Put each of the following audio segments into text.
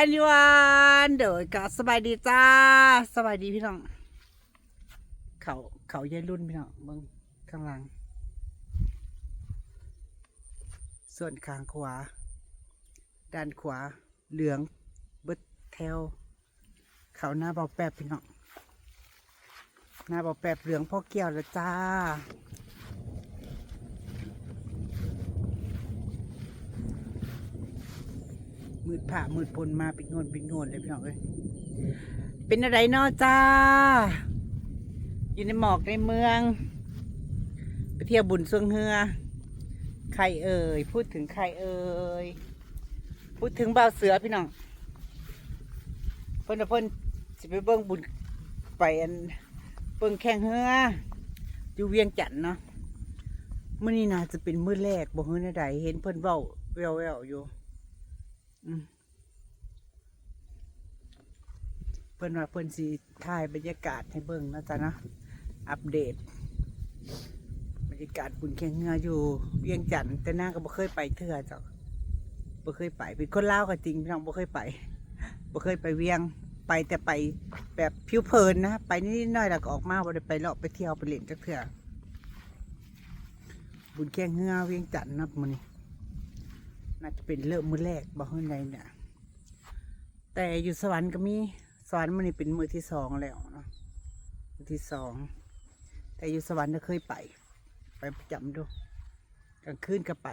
everyone เดี๋ยวก็สบายดีจ้าสบายดีพี่น้องเขายายรุ่นพี่น้องเบิ่งข้างหลังส่วนข้างขวาด้านขวาเหลืองเบิดแถวเขาหน้าเบาแป๊บพี่น้องหน้าเบาแป๊บเหลืองพ่อเกี่ยวแล้วจ้ามืดผ่ามืดพลมาปิดโงนเลยพี่น้องเอ้ยเป็นอะไรเนาะจ้าอยู่ในหมอกในเมืองไปเที่ยวบุญสวงเฮือใครเอ่ยพูดถึงใครเอ่ยพูดถึงบ่าวเสือพี่น้องเพิ่นสิไปเบิ่งบุญไปเบิ่งแข่งเฮืออยู่เวียงจันทน์เนาะมื้อนี้น่าจะเป็นมื้อแรกบ่เฮือใดเห็นเพิ่นเว้าแว่วๆอยู่เพิ่นว่าเพิ่นสิถ่ายบรรยากาศให้เบิ่งนะจ๊ะนะอัปเดตบรรยากาศบุญแข่งเรืออยู่เวียงจันทน์แต่นางก็บ่เคยไปเทื่อจ้ะบ่เคยไปเป็นคนลาวก็จริงพี่น้องบ่เคยไปเวียงไปแต่ไปแบบผิวเผินนะไปนิดหน่อยแล้วก็ออกมาบ่ได้ไปเลาะไปเที่ยวไปเล่นจักเทื่อบุญแข่งเรือเวียงจันทน์นะมื้อนี้น่าจะเป็นเริ่มมื้อแรกบ่ฮู้ใดเนี่ยแต่อยู่สวรรค์ก็มีสวรรค์มันนี่เป็นมือที่สองแล้วเนาะมือที่สองแต่อยู่สวรรค์ก็เคยไปประจำดูกลางคืนก็ไป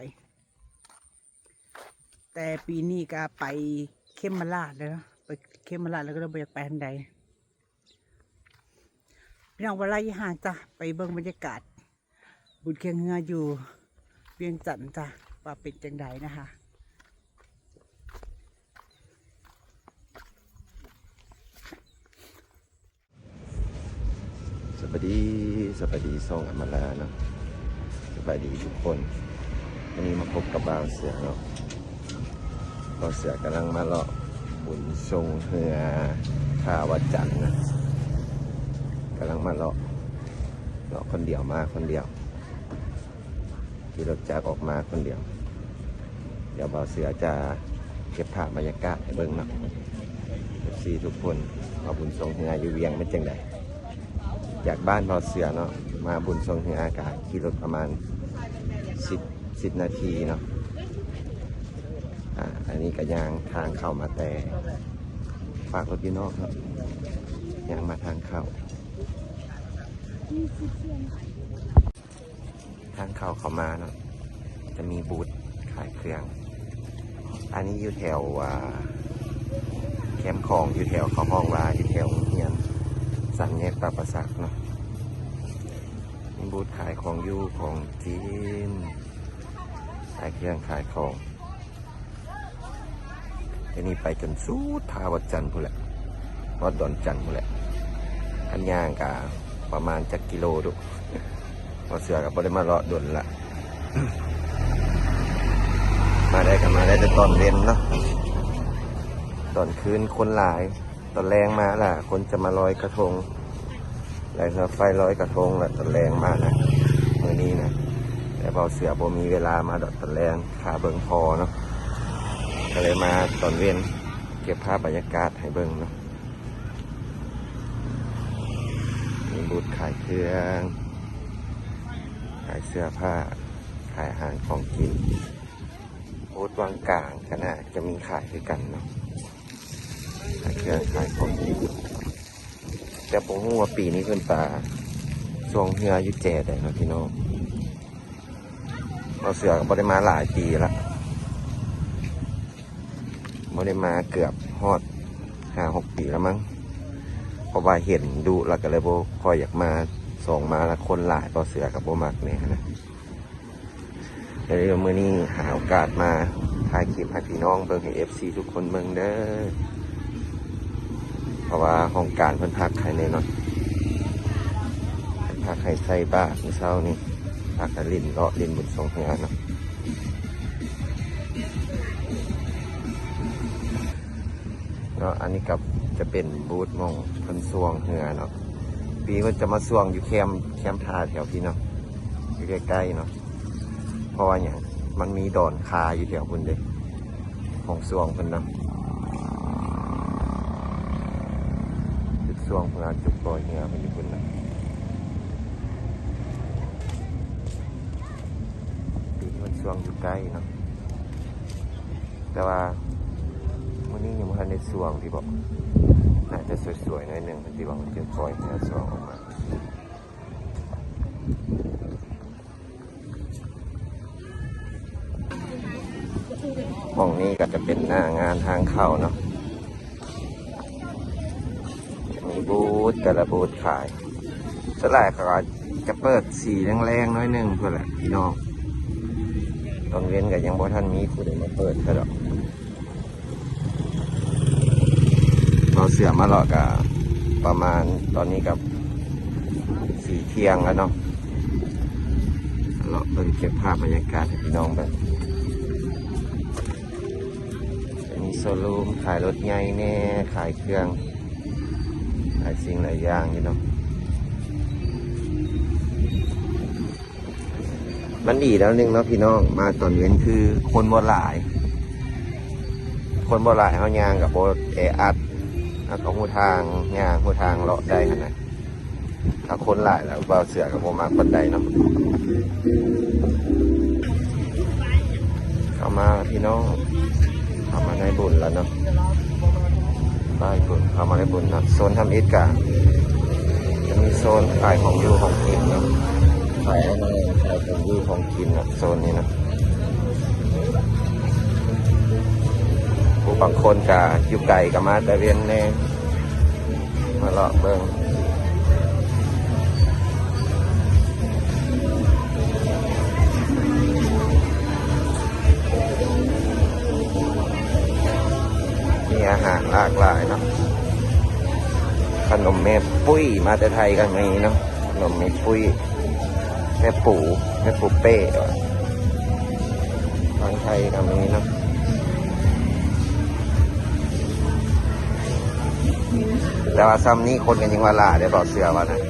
แต่ปีนี้ก็ไปเข้มมาลาดเลยเนาะไปเข้มมาลาดแล้วก็เราไปอยากไปทันใดพี่น้องวันไรห่างจ้ะไปเบิ่งบรรยากาศบุญเคียงเงืออยู่เวียงจันทน์จ้ะว่าเป็นจังใดนะคะสวัสดีส่งอมาลาเนาะสวัสดีทุกคนวันนี้มาพบกับบ่าวเสือเนาะบ่าวเสือกำลังมาเลาะบุญทรงเฮือท่าวัดจันทน์นะกำลังมาเลาะคนเดียวมาคนเดียวขี่รถจักรออกมาคนเดียวเดี๋ยวบ่าวเสือจะเก็บภาพบรรยากาศให้เบิ่งเนาะทุกคนว่าบุญทรงเฮืออยู่เวียงเป็นจังไดจากบ้านบ่าวเสือเนาะมาบุญทรงเฮืออากาศขี่รถประมาณ10 นาทีเนาะอันนี้ก็ยางทางเข้ามาแต่ฝากรถอยู่นอกครับยางมาทางเข้ามาเนาะจะมีบูธขายเครื่องอันนี้อยู่แถวแคมป์ของอยู่แถวเขาห้องว่าอยู่แถวเฮียนสันแยกปลาประสักเนาะมีบูธขายของอยู่ของจีนขายเครื่องขายของทีนี้ไปจนสู้ท่าวัดจันทน์พูดแหละวัดดอนจันทน์พูดแหละอันย่างกะประมาณจักกิโลดูพอเสือกับบ่ได้มาเลาะดนละ มาได้แต่ตอนเย็นเนาะตอนคืนคนหลายตอนแรงมาล่ะคนจะมาลอยกระทงไหลเรือไฟลอยกระทงแหละตอนแรงมานะมื้อนี้นะแต่เบาเสือบ่มีเวลามาดอกตอนแรงขาเบิ่งพอเนาะก็เลยมาตอนเย็นเก็บภาพบรรยากาศให้เบิ่งเนาะมีบูธขายเครื่องขายเสื้อผ้าขายอาหารของกินบูธวังกลางก็น่าจะมีขายด้วยกันเนาะขายเครื่องขายของกินแต่ผมว่าปีนี้เพิ่นป่าช่วงเฮือยุแจได้เนาะพี่น้องเราเสือก็บ่ได้มาหลายปีละบ่ได้มาเกือบฮอด5-6 ปีแล้วมั้งเพราะว่าเห็นดูแล้วก็เลยบ่ค่อยอยากมาส่งมาละคนหลายต่อเสือกับบ่มักเนี่ยนะเดี๋ยวมื้อนี้หาโอกาสมาถ่ายคลิปให้พี่น้องเบิ่งให้ FC ทุกคนเบิ่งเด้อเพราะว่าห้องการเพิ่นพักให้แน่นอนพักให้ใส่บ้านมื้อเช้านี้พักกันลิ้นเลาะลิ้นบุญทรงเฮือเนาะอันนี้กับจะเป็นบูธมองเพิ่นสวงเฮือเนาะปีเพิ่นจะมาสวงอยู่แคมป์ท่าแถวพี่เนาะอยู่ใกล้ๆเนาะเพราะว่าอย่างมันมีดอนคาอยู่แถวพุ่นเด้ของสวงเพิ่นเนาะ ช่วงพงานจุกปล่อยเหี่ยมันอยู่บนนั้นปีนี้มันช่วงอยู่ใกล้เนาะแต่ว่าวันนี้ยังไม่ทันในช่วงที่บอกน่าจะสวยๆหน่อยหนึ่งที่บอกมันจะปล่อยเหี่ยช่วงออกมาห้องนี้ก็จะเป็นหน้างานทางเข้าเนาะมีบูธแต่ละบูธขายสลายก็จะเปิดสีแรงๆน้อยหนึ่งเพื่อแหละพี่น้องตอนเว้นก็ยังบ่ท่านมีผู้ใดมาเปิดก็ดอกเราเสือมาหลอกกับประมาณตอนนี้กับ4 เที่ยงแล้วเนาะเราเปิดเก็บภาพบรรยากาศให้พี่น้องแบบมีโซลูมขายรถใหญ่แน่ขายเครื่องขายสิ่งหลายอย่างนี่เนาะมันดีแล้วนึงเนาะพี่น้องมาตอนเย็นคือคนบ่หลาย คนบ่หลายเขาย่างกับโบแออัดแล้วก็หูทางย่างหูทางเลาะได้ขนาดถ้าคนหลายแล้วเบาเสือกับโบมากปันใดเนาะเข้ามาพี่น้องเข้ามาในบุญแล้วเนาะได้บุญเข้ามาในบุญนะโซนทำอิฐกะจะมีโซนขายของอยู่ของกินเนาะขายอะไรขายของอยู่ของกินนะโซนนี้นะผู้บางคนกะอยู่ไก่กับมาแต่เวียนแน่มาเลาะเบิ่งมีอาหารหลากหลายเนาะขนมแม่ปุ้ยมาแต่ไทยกันไหมเนาะขนมแม่ปุ้ยแม่ปูเป้ทางไทยกันไหมเนาะแต่ว่าซ้ำนี้คนกันยังว่าล่าได้บอกเสือว่านะ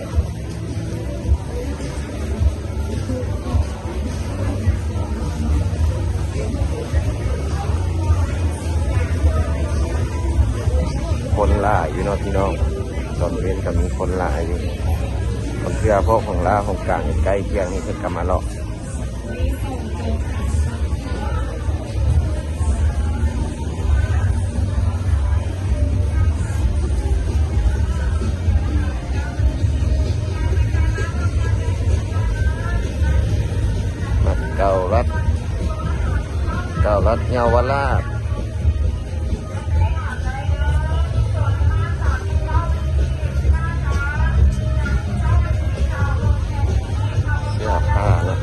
คนล่าอยู่เนาะพี่น้องตอนเรียนก็มีคนล่าอยู่คนเสือพวกของล่าของกลางใกล้เคียงนี่เพิ่งกลับมาหรอกเก่ารัดเยาวราชเสื้อผ้านะ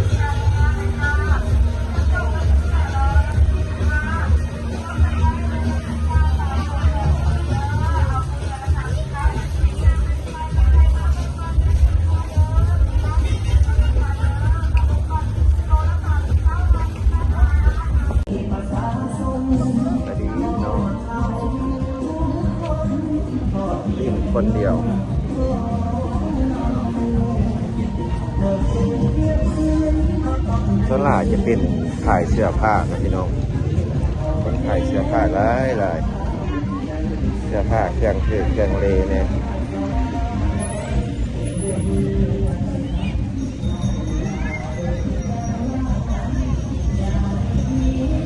คนเดียวส่วนหลายจะเป็นขายเสื้อผ้านะพี่น้องคนขายเสื้อผ้าหลายเสื้อผ้าเครื่องคือเครื่องเลเนี่ย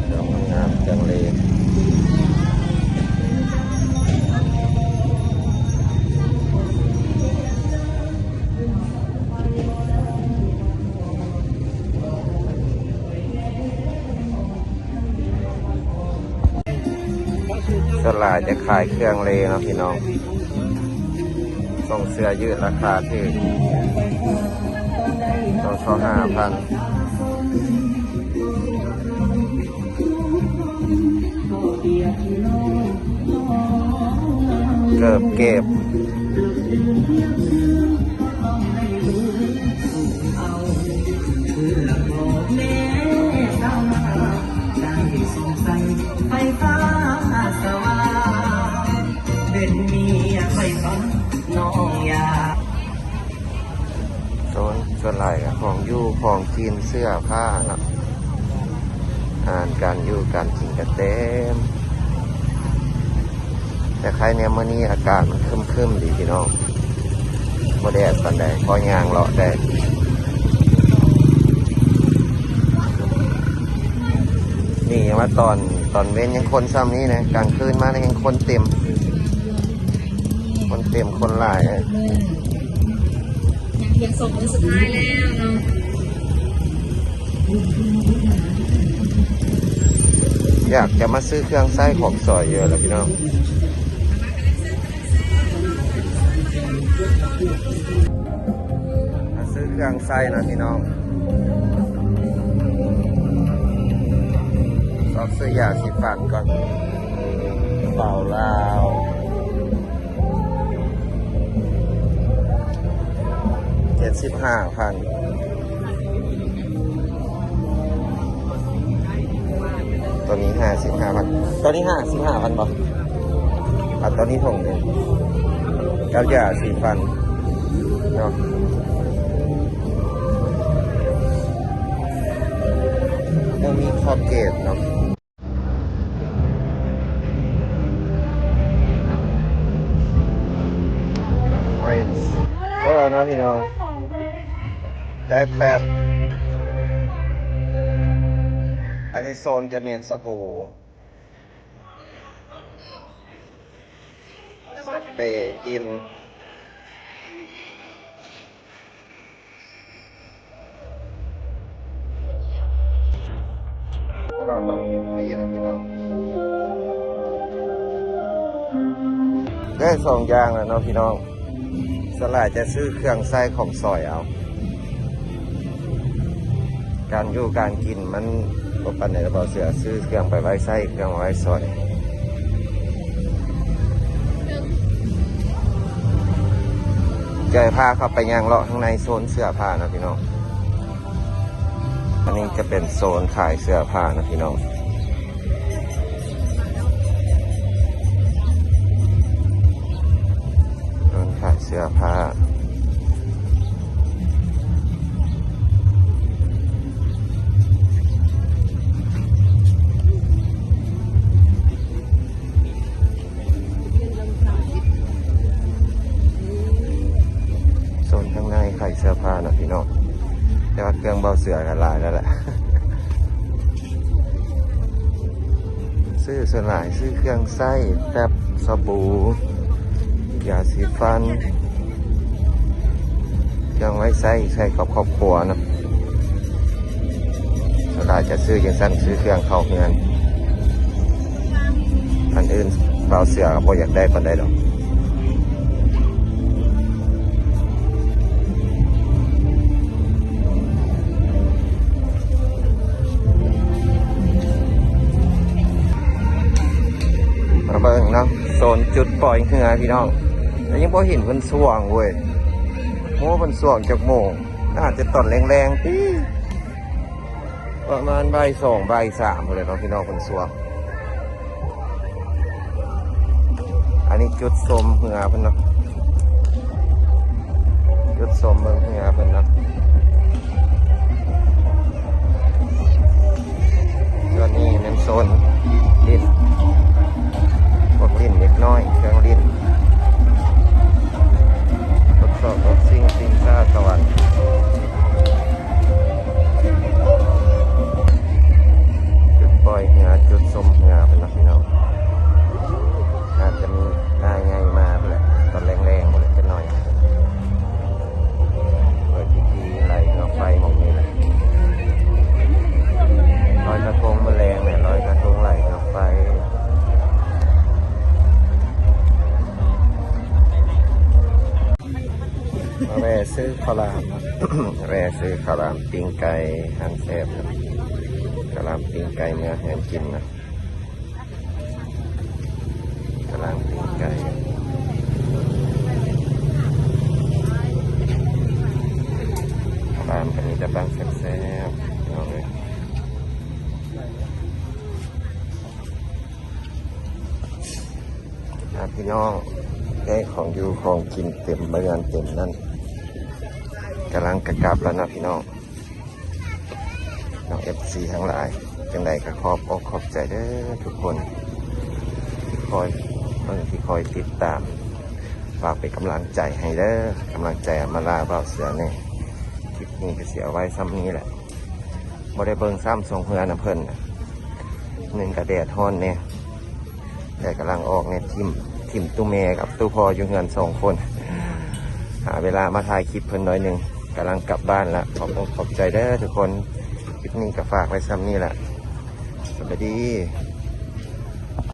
เครื่องงามเครื่องเลตลาดจะขายเครื่องเลเนาะพี่น้องส่งเสื้อยืดราคาที่2,500เก็บไฟฟ้าสว่างเป็นเมียไฟฟ้าน้องยา ส่วนหลายของอยู่ของกินเสื้อผ้าเนาะอ่านการอยู่การกินกันเต็ม แต่ใครเนี่ยเมื่อนี้อากาศมันครึมๆดีพี่น้องบ่แดดปานใดพอยางเลาะได้นี่ยังว่าตอนเว้นยังคนซ้ำนี้นะกลางคืนมาเนี่ยยังคนเต็มคนหลายยังเพียงส่งมื้อสุดท้ายแล้วเนาะ อยากจะมาซื้อเครื่องไส้ของซอยเยอะแล้วพี่น้องมาซื้อเครื่องไส้นะพี่น้องสอบซื้อยาสีฟันก่อนเปล่าลาว75,000ตัวนี้55,000ตัวนี้55,000บ่ตัวนี้ถงหนึ่งแล้วยาสีฟันเนาะยังมีคอเกตเนาะก็นะพี่น้องได้แปดอันนี้โซนจะเมียนสบู่เปอินก็ต้องมีนะพี่น้องได้สองอย่างแล้วเนาะพี่น้องสลายจะซื้อเครื่องไส้ของซอยเอาการอยู่การกินมันก็ปันไหนเราเสือซื้อเครื่องไปไว้ไส้เครื่องไว้ซอยใจพาเข้าไปย่างเลาะข้างในโซนเสื้อผ้านะพี่น้องอันนี้จะเป็นโซนขายเสื้อผ้านะพี่น้องโซนขายเสื้อผ้าข้างในขายเสื้อผ้านะพี่น้องแต่ว่าเครื่องเบาเสือกันหลายแล้วแหละซื้อส่วนหลายซื้อเครื่องไส้แป๊บสบู่ยาสีฟันเครื่องไว้ใส่กับครอบครัวนะส่วนหลายจะซื้ออย่างสั้นซื้อเครื่องเข้าเงินอันอื่นเบาเสือก็บ่อยากได้ปานใดหรอกเบิ่งเนาะโซนจุดปล่อยเหือพี่น้องแต่ยังพอเห็นมันสว่างเว้ยโม้มันสว่างจากโมงน่าจะตอนแรงๆที่ประมาณบ่าย2บ่าย3เลยเนาะพี่น้องมันสว่างอันนี้จุดสมเหือเพิ่นเนาะจุดสมเบิ่งเหือเพิ่นเนาะส่วนนี้เป็นโซนดินพวกลิ้นเล็กน้อยเครื่องลิ้นทดสอบรถซิ่งซ่าสวรรค์จุดปล่อยเหงาจุดสมเหงาเป็นนักพี่น้องอาจจะมีนายไงมาเพื่อตอนแรงๆหมดเลยกันหน่อยเปิดทีไหลเงาไฟมองนี่เลยลอยกระทงแมลงเนี่ยลอยกระทงไหลเงาไฟแร่ซื้อข้าวราม แร่ซื้อข้าวรามปิ้งไก่หั่นแซ่บนะข้าวรามปิ้งไก่เนื้อแห้งกินนะข้าวรามปิ้งไก่ข้าวรามกันนี้จะบ้างแซ่บๆเอาเลยพี่น้องได้ของอยู่ของกินเต็มบริเวณเต็มนั่นกำลังกระกลับแล้วนะพี่น้องน้องFCทั้งหลายจังใดก็ขอบอกขอบใจเด้อทุกคนที่คอย เบิ่งที่คอยติดตามฝากเป็นกำลังใจให้เด้อกำลังใจมาลาเบาเสือเนี่ยคลิปนี้ก็เสียไว้ซ้ำนี้แหละบ่ได้เบิ่งซ้ำทรงเฮือน้ำเพิ่นหนึ่งกระแดดฮ้อนเนี่ยแต่กำลังออกเนี่ยทิมตู้เมกับตู้พออยู่เฮือน2 คนหาเวลามาถ่ายคลิปเพิ่นหน่อยหนึ่งกำลังกลับบ้านละขอบใจเด้อทุกคนคลิปนี้ก็ฝากไว้ซ้ำนี้แหละสวัสดี